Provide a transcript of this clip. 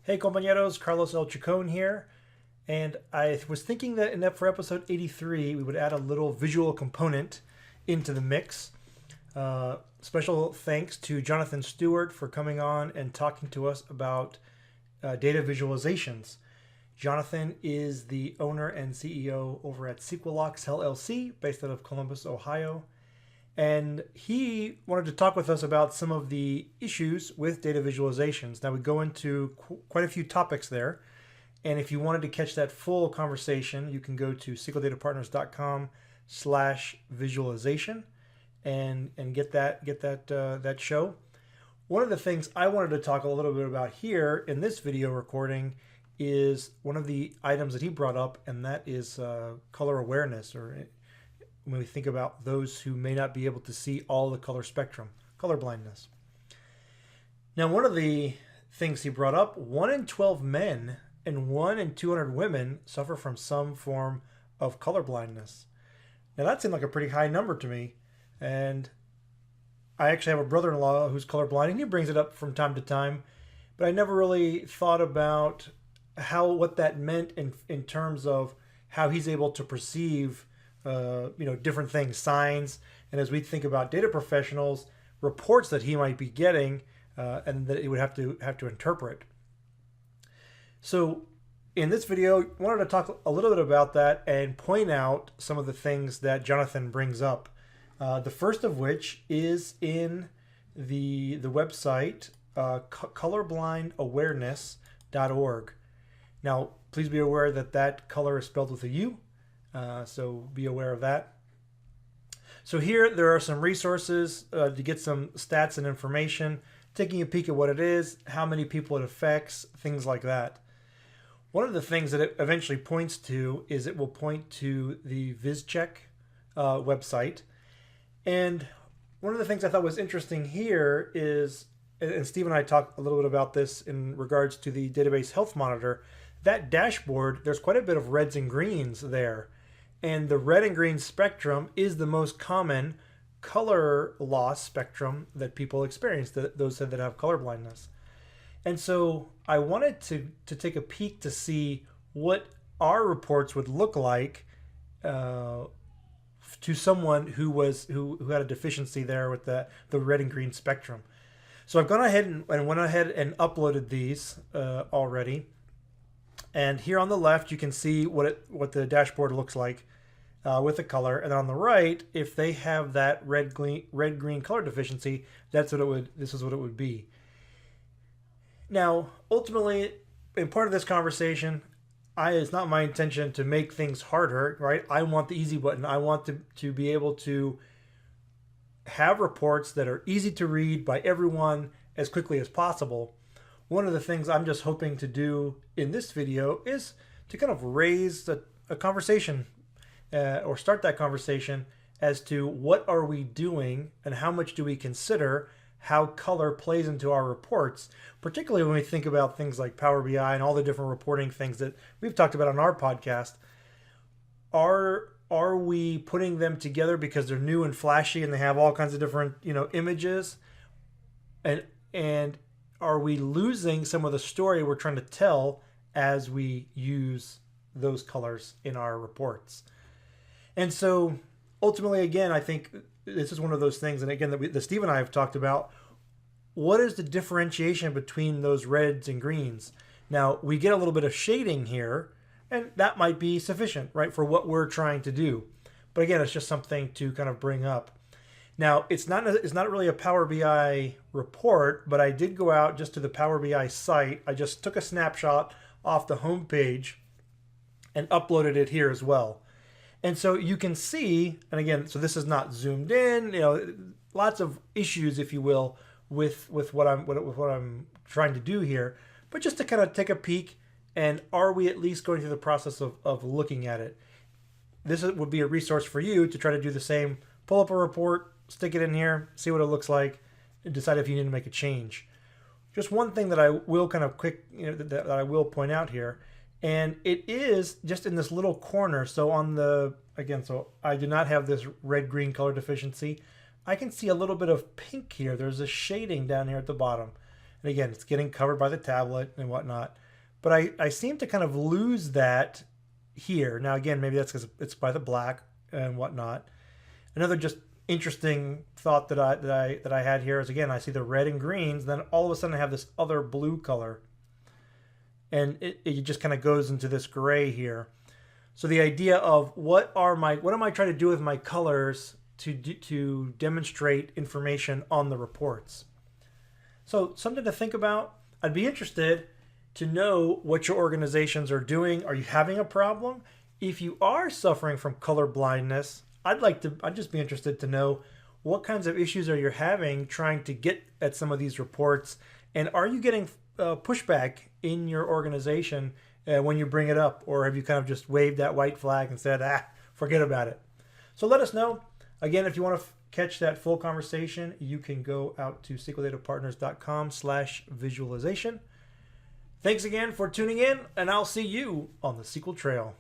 Hey compañeros, Carlos El Chacon here, and I was thinking that for episode 83 we would add a little visual component into the mix. Special thanks to Jonathan Stewart for coming on and talking to us about data visualizations. Jonathan is the owner and CEO over at Sequelox LLC, based out of Columbus, Ohio. And he wanted to talk with us about some of the issues with data visualizations. Now, we go into quite a few topics there. And if you wanted to catch that full conversation, you can go to sqldatapartners.com/visualization and get that show. One of the things I wanted to talk a little bit about here in this video recording is one of the items that he brought up, and that is color awareness, or when we think about those who may not be able to see all the color spectrum, color blindness. Now, one of the things he brought up, 1 in 12 men and 1 in 200 women suffer from some form of color blindness. Now, that seemed like a pretty high number to me. And I actually have a brother-in-law who's colorblind, and he brings it up from time to time. But I never really thought about what that meant in terms of how he's able to perceive different things, signs, and as we think about data professionals, reports that he might be getting, and that he would have to interpret. So in this video, I wanted to talk a little bit about that and point out some of the things that Jonathan brings up. The first of which is in the website colorblindAwareness.org. Now, please be aware that color is spelled with a U. So be aware of that. So here there are some resources to get some stats and information, taking a peek at what it is, how many people it affects, things like that. One of the things that it eventually points to is it will point to the VizCheck website. And one of the things I thought was interesting here is, and Steve and I talked a little bit about this in regards to the database health monitor, that dashboard, there's quite a bit of reds and greens there. And the red and green spectrum is the most common color loss spectrum that people experience, those that have color blindness. And so I wanted to take a peek to see what our reports would look like to someone who had a deficiency there with the red and green spectrum. So I've gone ahead and uploaded these already. And here on the left, you can see what the dashboard looks like with the color. And on the right, if they have that red green color deficiency, this is what it would be. Now, ultimately, in part of this conversation, it's not my intention to make things harder, right? I want the easy button. I want to be able to have reports that are easy to read by everyone as quickly as possible. One of the things I'm just hoping to do in this video is to kind of raise a conversation or start that conversation as to what are we doing and how much do we consider how color plays into our reports, particularly when we think about things like Power BI and all the different reporting things that we've talked about on our podcast. Are we putting them together because they're new and flashy and they have all kinds of different images, and are we losing some of the story we're trying to tell as we use those colors in our reports? And so ultimately, again, I think this is one of those things, and again, that Steve and I have talked about. What is the differentiation between those reds and greens? Now, we get a little bit of shading here, and that might be sufficient, right, for what we're trying to do. But again, it's just something to kind of bring up. Now, it's not really a Power BI report, but I did go out just to the Power BI site. I just took a snapshot off the home page and uploaded it here as well. And so you can see, and again, so this is not zoomed in, lots of issues, if you will, with what I'm trying to do here. But just to kind of take a peek, and are we at least going through the process of looking at it? This would be a resource for you to try to do the same. Pull up a report, stick it in here, see what it looks like, and decide if you need to make a change. Just one thing that I will kind of that I will point out here, and it is just in this little corner. So so I do not have this red-green color deficiency. I can see a little bit of pink here. There's a shading down here at the bottom. And again, it's getting covered by the tablet and whatnot. But I seem to kind of lose that here. Now, again, maybe that's because it's by the black and whatnot. Another just interesting thought that I had here is, again, I see the red and greens, then all of a sudden I have this other blue color. And it just kind of goes into this gray here. So the idea of what am I trying to do with my colors to demonstrate information on the reports? So something to think about. I'd be interested to know what your organizations are doing. Are you having a problem? If you are suffering from color blindness, I'd just be interested to know what kinds of issues are you having trying to get at some of these reports, and are you getting pushback in your organization when you bring it up, or have you kind of just waved that white flag and said, forget about it? So let us know. Again, if you want to catch that full conversation, you can go out to SQLDataPartners.com/visualization. Thanks again for tuning in, and I'll see you on the SQL Trail.